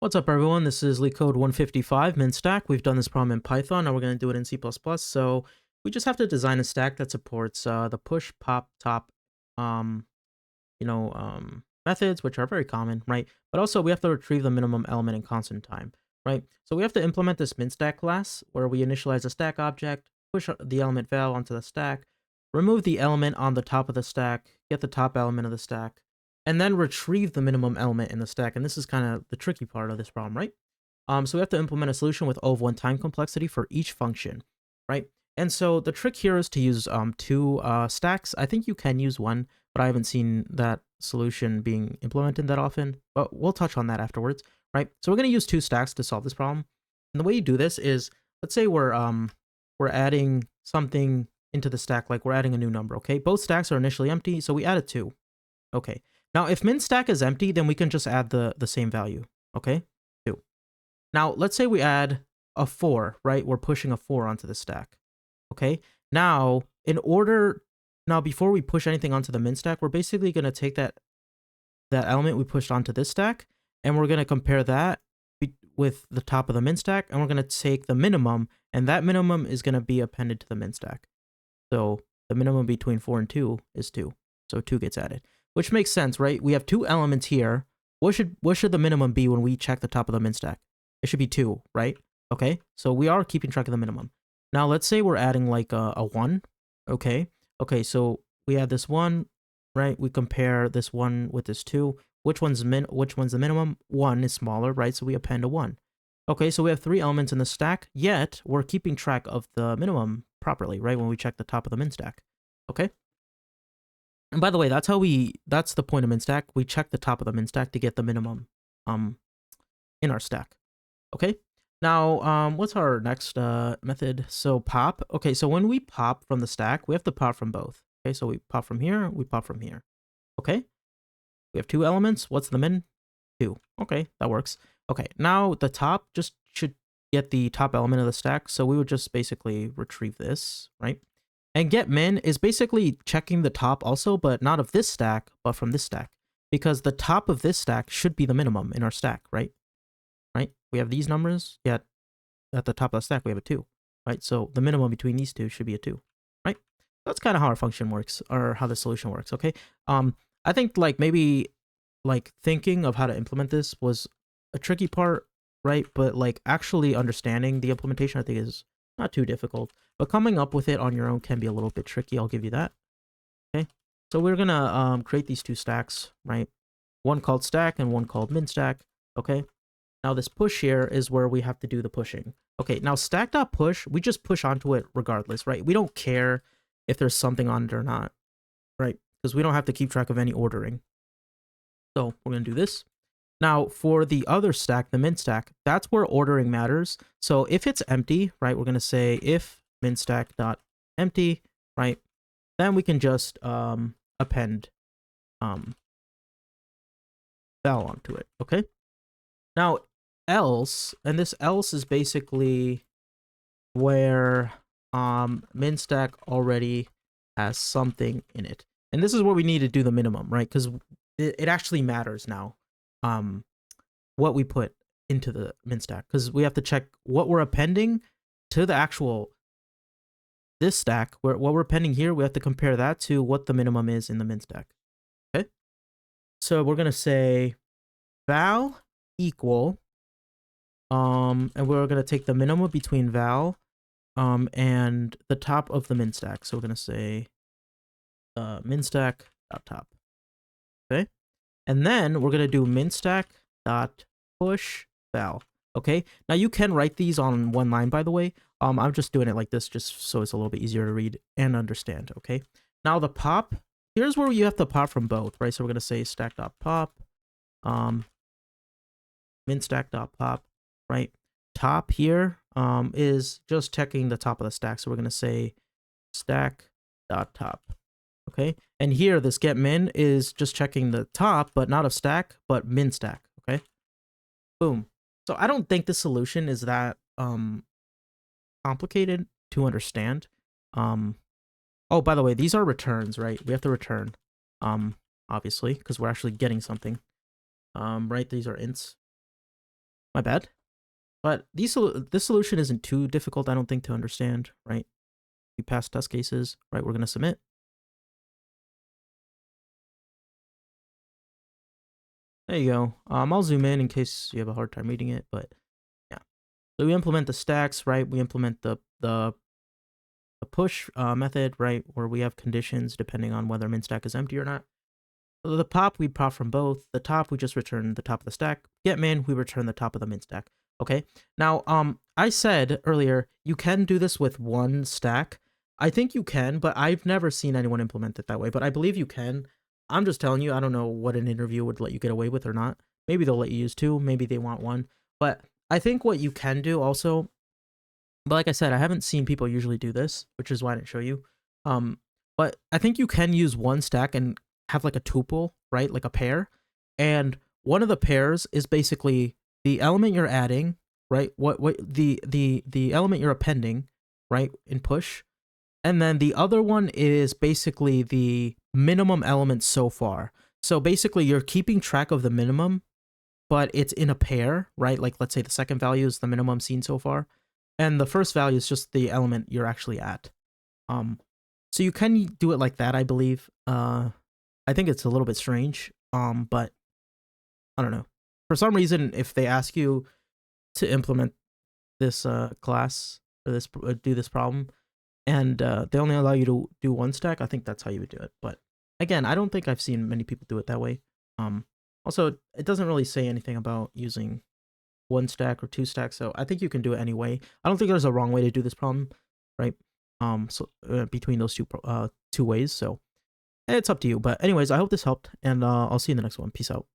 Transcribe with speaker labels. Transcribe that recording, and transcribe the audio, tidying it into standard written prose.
Speaker 1: What's up, everyone? This is LeetCode 155 min stack. We've done this problem in Python. Now we're going to do it in C++. So we just have to design a stack that supports the push, pop, top, um, methods, which are very common, right? But also we have to retrieve the minimum element in constant time, right? So we have to implement this min stack class where we initialize a stack object, push the element val onto the stack, remove the element on the top of the stack, get the top element of the stack, and then retrieve the minimum element in the stack. And this is kind of the tricky part of this problem, right? So we have to implement a solution with O of 1 time complexity for each function, right? And so the trick here is to use two stacks. I think you can use one, but I haven't seen that solution being implemented that often, but we'll touch on that afterwards, right? So we're going to use two stacks to solve this problem. And the way you do this is, let's say we're adding something into the stack, like we're adding a new number, okay? Both stacks are initially empty, so we added 2. Okay. Now, if min stack is empty, then we can just add the same value, okay? 2. Now, let's say we add a 4, right? We're pushing a 4 onto the stack, okay? Now, before we push anything onto the min stack, we're basically going to take that element we pushed onto this stack, and we're going to compare that with the top of the min stack, and we're going to take the minimum, and that minimum is going to be appended to the min stack. So the minimum between 4 and 2 is 2. So 2 gets added, which makes sense, right? We have 2 elements here. What should the minimum be when we check the top of the min stack? It should be 2, right? Okay, so we are keeping track of the minimum. Now let's say we're adding like a 1, okay? Okay, so we add this 1, right? We compare this 1 with this 2. Which one's the minimum? 1 is smaller, right? So we append a 1. Okay, so we have 3 elements in the stack, yet we're keeping track of the minimum properly, right? When we check the top of the min stack, okay? And by the way, that's the point of min stack. We check the top of the min stack to get the minimum in our stack, okay? Now, what's our next method? So pop. Okay, so when we pop from the stack, we have to pop from both. Okay, so we pop from here, we pop from here. Okay, we have 2 elements. What's the min? 2. Okay, that works. Okay, now the top just should get the top element of the stack. So we would just basically retrieve this, right? And get min is basically checking the top also, but not of this stack, but from this stack. Because the top of this stack should be the minimum in our stack, right? Right? We have these numbers, yet at the top of the stack we have a 2, right? So the minimum between these two should be a 2, right? That's kind of how our function works, or how the solution works, okay? I think maybe thinking of how to implement this was a tricky part, right? But actually understanding the implementation, I think, is not too difficult. But coming up with it on your own can be a little bit tricky. I'll give you that. Okay. So we're gonna create these 2 stacks, right? One called stack and one called min stack. Okay. Now this push here is where we have to do the pushing. Okay. Now stack.push, we just push onto it regardless, right? We don't care if there's something on it or not, right? Because we don't have to keep track of any ordering. So we're going to do this. Now for the other stack, the min stack, that's where ordering matters. So if it's empty, right, we're going to say if min stack dot empty, right, then we can just append val onto it, okay? Now else, and this else is basically where min stack already has something in it. And this is where we need to do the minimum, right? Because it actually matters now what we put into the min stack, because we have to check what we're appending to the actual this stack. What we're appending here, we have to compare that to what the minimum is in the min stack. Okay, so we're gonna say val equal and we're gonna take the minimum between val and the top of the min stack. So we're gonna say min stack dot top. Okay, and then we're gonna do min stack dot push val. Okay, now you can write these on one line, by the way. I'm just doing it like this just so it's a little bit easier to read and understand. Okay, now the pop, here's where you have to pop from both, right? So we're gonna say stack dot pop min stack dot pop, right? Top here is just checking the top of the stack, so we're gonna say stack dot top. Okay, and here this get min is just checking the top, but not of stack, but min stack. Okay, boom. So I don't think the solution is that complicated to understand. Oh, by the way, these are returns, right? We have to return, obviously, because we're actually getting something. Right, these are ints. My bad. But this solution isn't too difficult, I don't think, to understand, right? We pass test cases, right? We're going to submit. There you go. I'll zoom in case you have a hard time reading it, but yeah. So we implement the stacks, right? We implement the push method, right? Where we have conditions depending on whether min stack is empty or not. So the pop, we pop from both. The top, we just return the top of the stack. Get min, we return the top of the min stack. Okay. Now, I said earlier you can do this with one stack. I think you can, but I've never seen anyone implement it that way. But I believe you can. I'm just telling you, I don't know what an interview would let you get away with or not. Maybe they'll let you use two. Maybe they want one. But I think what you can do also, but like I said, I haven't seen people usually do this, which is why I didn't show you. But I think you can use one stack and have like a tuple, right? Like a pair. And one of the pairs is basically the element you're adding, right? What the element you're appending, right? In push. And then the other one is basically the minimum element so far. So basically you're keeping track of the minimum, but it's in a pair, right? Like let's say the second value is the minimum seen so far, and the first value is just the element you're actually at. So you can do it like that, I believe. I think it's a little bit strange, but I don't know. For some reason, if they ask you to implement this class or this do this problem, and they only allow you to do one stack, I think that's how you would do it. But again, I don't think I've seen many people do it that way. Also, it doesn't really say anything about using one stack or two stacks, so I think you can do it anyway. I don't think there's a wrong way to do this problem, right? So between those two ways, so it's up to you. But anyways, I hope this helped, and I'll see you in the next one. Peace out.